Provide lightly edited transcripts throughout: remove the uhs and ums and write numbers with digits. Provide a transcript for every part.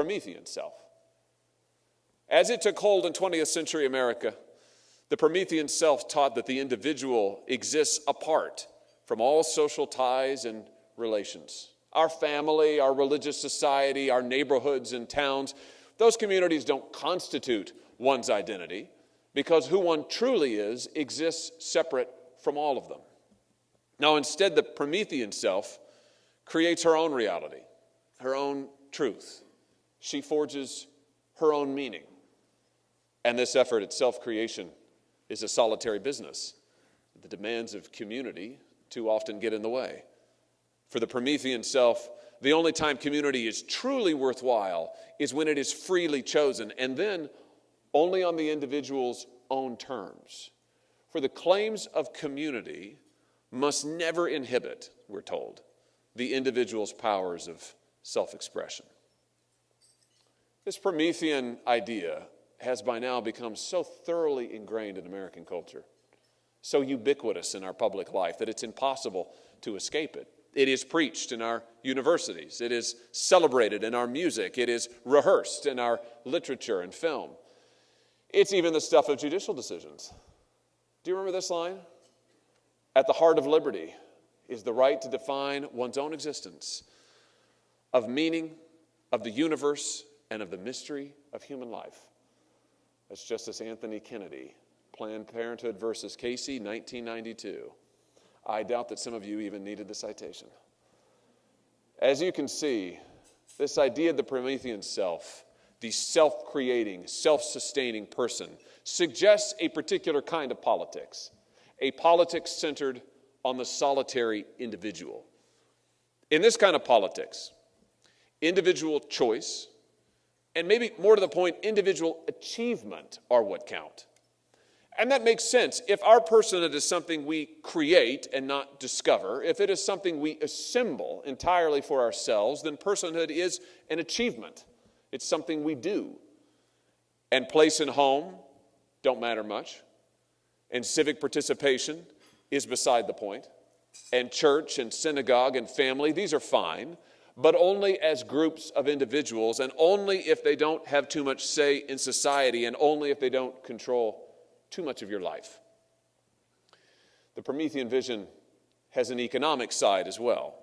Promethean self. As it took hold in 20th century America, the Promethean self taught that the individual exists apart from all social ties and relations. Our family, our religious society, our neighborhoods and towns, those communities don't constitute one's identity because who one truly is exists separate from all of them. Now, instead, the Promethean self creates her own reality, her own truth. She forges her own meaning. And this effort at self-creation is a solitary business. The demands of community too often get in the way. For the Promethean self, the only time community is truly worthwhile is when it is freely chosen, and then only on the individual's own terms. For the claims of community must never inhibit, we're told, the individual's powers of self-expression. This Promethean idea has by now become so thoroughly ingrained in American culture, so ubiquitous in our public life that it's impossible to escape it. It is preached in our universities. It is celebrated in our music. It is rehearsed in our literature and film. It's even the stuff of judicial decisions. Do you remember this line? At the heart of liberty is the right to define one's own existence, of meaning, of the universe, and of the mystery of human life. That's Justice Anthony Kennedy, Planned Parenthood versus Casey, 1992. I doubt that some of you even needed the citation. As you can see, this idea of the Promethean self, the self-creating, self-sustaining person, suggests a particular kind of politics, a politics centered on the solitary individual. In this kind of politics, individual choice, and maybe more to the point, individual achievement are what count. And that makes sense. If our personhood is something we create and not discover, if it is something we assemble entirely for ourselves, then personhood is an achievement. It's something we do. And place and home don't matter much. And civic participation is beside the point. And church and synagogue and family, these are fine, but only as groups of individuals, and only if they don't have too much say in society, and only if they don't control too much of your life. The Promethean vision has an economic side as well.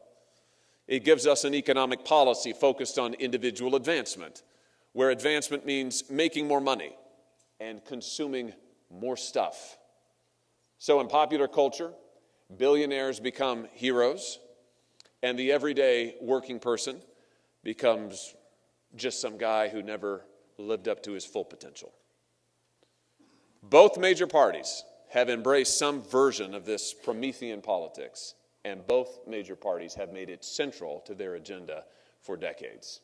It gives us an economic policy focused on individual advancement, where advancement means making more money and consuming more stuff. So in popular culture, billionaires become heroes, and the everyday working person becomes just some guy who never lived up to his full potential. Both major parties have embraced some version of this Promethean politics, and both major parties have made it central to their agenda for decades.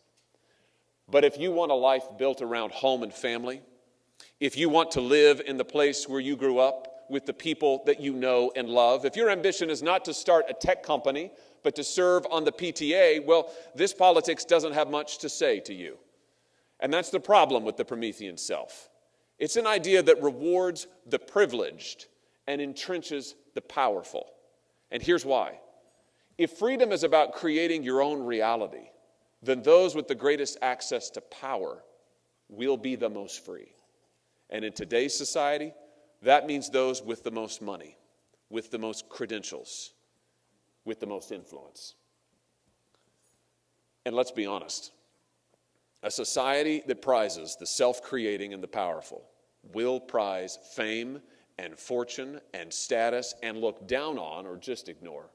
But if you want a life built around home and family, if you want to live in the place where you grew up with the people that you know and love, if your ambition is not to start a tech company, but to serve on the PTA, well, this politics doesn't have much to say to you. And that's the problem with the Promethean self. It's an idea that rewards the privileged and entrenches the powerful. And here's why. If freedom is about creating your own reality, then those with the greatest access to power will be the most free. And in today's society, that means those with the most money, with the most credentials, with the most influence. And let's be honest, a society that prizes the self-creating and the powerful will prize fame and fortune and status and look down on or just ignore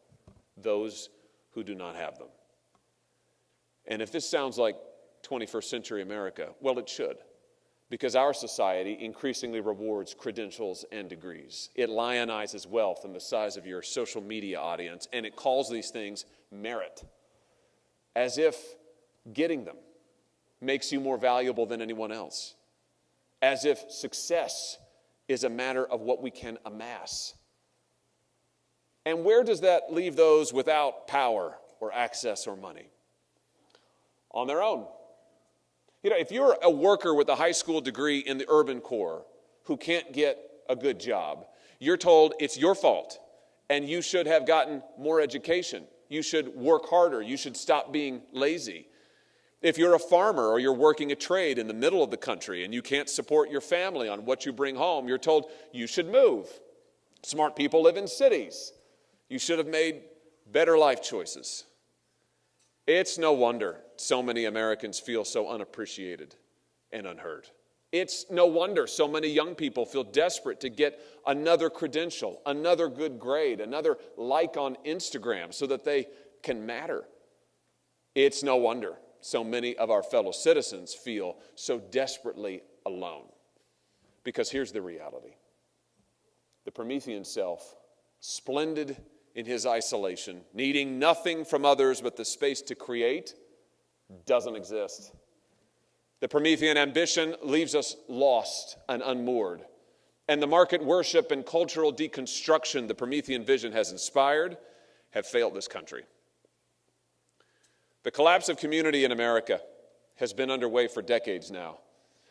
those who do not have them. And if this sounds like 21st century America, well, it should, because our society increasingly rewards credentials and degrees. It lionizes wealth and the size of your social media audience, and it calls these things merit, as if getting them makes you more valuable than anyone else, as if success is a matter of what we can amass. And where does that leave those without power or access or money? On their own. You know, if you're a worker with a high school degree in the urban core who can't get a good job, you're told it's your fault and you should have gotten more education. You should work harder. You should stop being lazy. If you're a farmer or you're working a trade in the middle of the country and you can't support your family on what you bring home, you're told you should move. Smart people live in cities. You should have made better life choices. It's no wonder so many Americans feel so unappreciated and unheard. It's no wonder so many young people feel desperate to get another credential, another good grade, another like on Instagram so that they can matter. It's no wonder so many of our fellow citizens feel so desperately alone. Because here's the reality. The Promethean self, splendid in his isolation, needing nothing from others but the space to create, doesn't exist. The Promethean ambition leaves us lost and unmoored. And the market worship and cultural deconstruction the Promethean vision has inspired have failed this country. The collapse of community in America has been underway for decades now.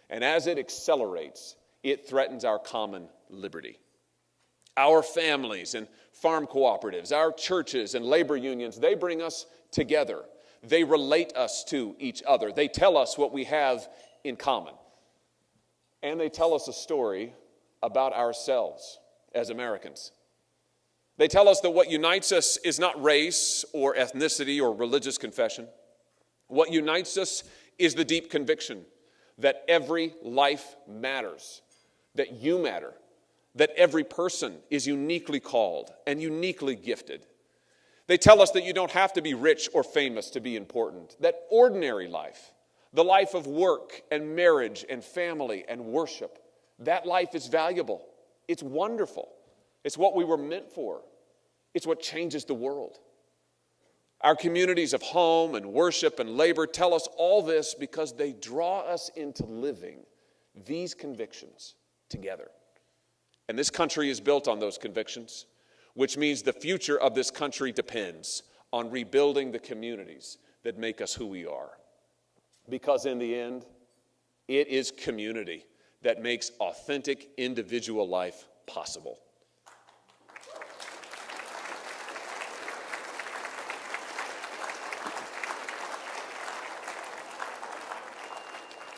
And as it accelerates, it threatens our common liberty. Our families and farm cooperatives, our churches and labor unions, they bring us together. They relate us to each other. They tell us what we have in common. And they tell us a story about ourselves as Americans. They tell us that what unites us is not race or ethnicity or religious confession. What unites us is the deep conviction that every life matters, that you matter, that every person is uniquely called and uniquely gifted. They tell us that you don't have to be rich or famous to be important, that ordinary life, the life of work and marriage and family and worship, that life is valuable. It's wonderful. It's what we were meant for. It's what changes the world. Our communities of home and worship and labor tell us all this because they draw us into living these convictions together. And this country is built on those convictions, which means the future of this country depends on rebuilding the communities that make us who we are. Because in the end, it is community that makes authentic individual life possible.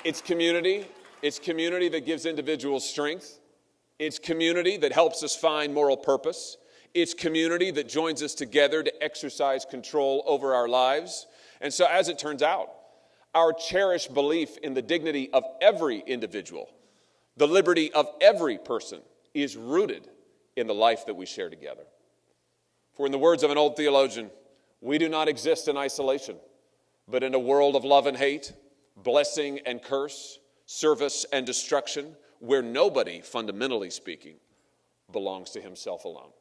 It's community that gives individuals strength. It's community that helps us find moral purpose. It's community that joins us together to exercise control over our lives. And so as it turns out, our cherished belief in the dignity of every individual, the liberty of every person, is rooted in the life that we share together. For in the words of an old theologian, we do not exist in isolation, but in a world of love and hate, blessing and curse, service and destruction, where nobody, fundamentally speaking, belongs to himself alone.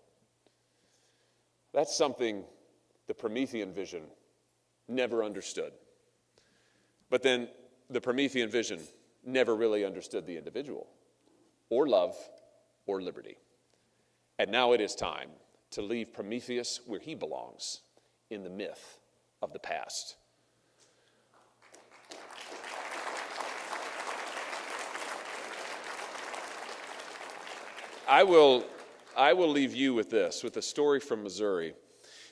That's something the Promethean vision never understood. But then the Promethean vision never really understood the individual, or love, or liberty. And now it is time to leave Prometheus where he belongs, in the myth of the past. I will leave you with this, with a story from Missouri.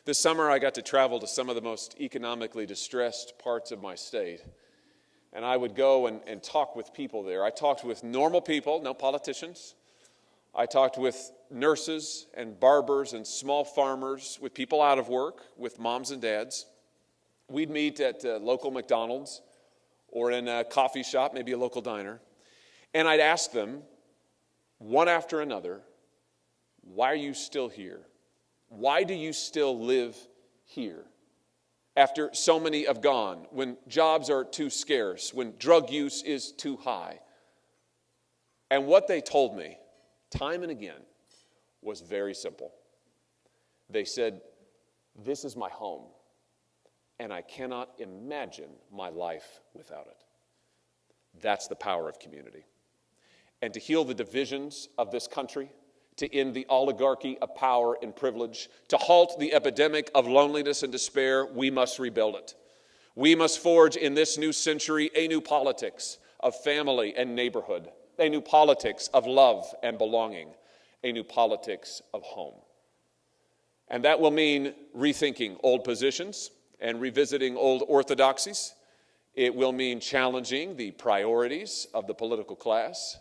This summer I got to travel to some of the most economically distressed parts of my state. And I would go and talk with people there. I talked with normal people, no politicians. I talked with nurses and barbers and small farmers, with people out of work, with moms and dads. We'd meet at a local McDonald's or in a coffee shop, maybe a local diner. And I'd ask them, one after another, why are you still here? Why do you still live here? After so many have gone, when jobs are too scarce, when drug use is too high. And what they told me, time and again, was very simple. They said, this is my home, and I cannot imagine my life without it. That's the power of community. And to heal the divisions of this country, to end the oligarchy of power and privilege, to halt the epidemic of loneliness and despair, we must rebuild it. We must forge in this new century a new politics of family and neighborhood, a new politics of love and belonging, a new politics of home. And that will mean rethinking old positions and revisiting old orthodoxies. It will mean challenging the priorities of the political class,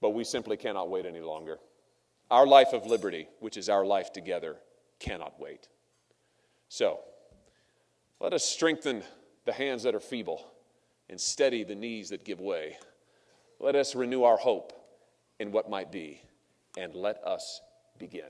but we simply cannot wait any longer. Our life of liberty, which is our life together, cannot wait. So, let us strengthen the hands that are feeble and steady the knees that give way. Let us renew our hope in what might be, and let us begin.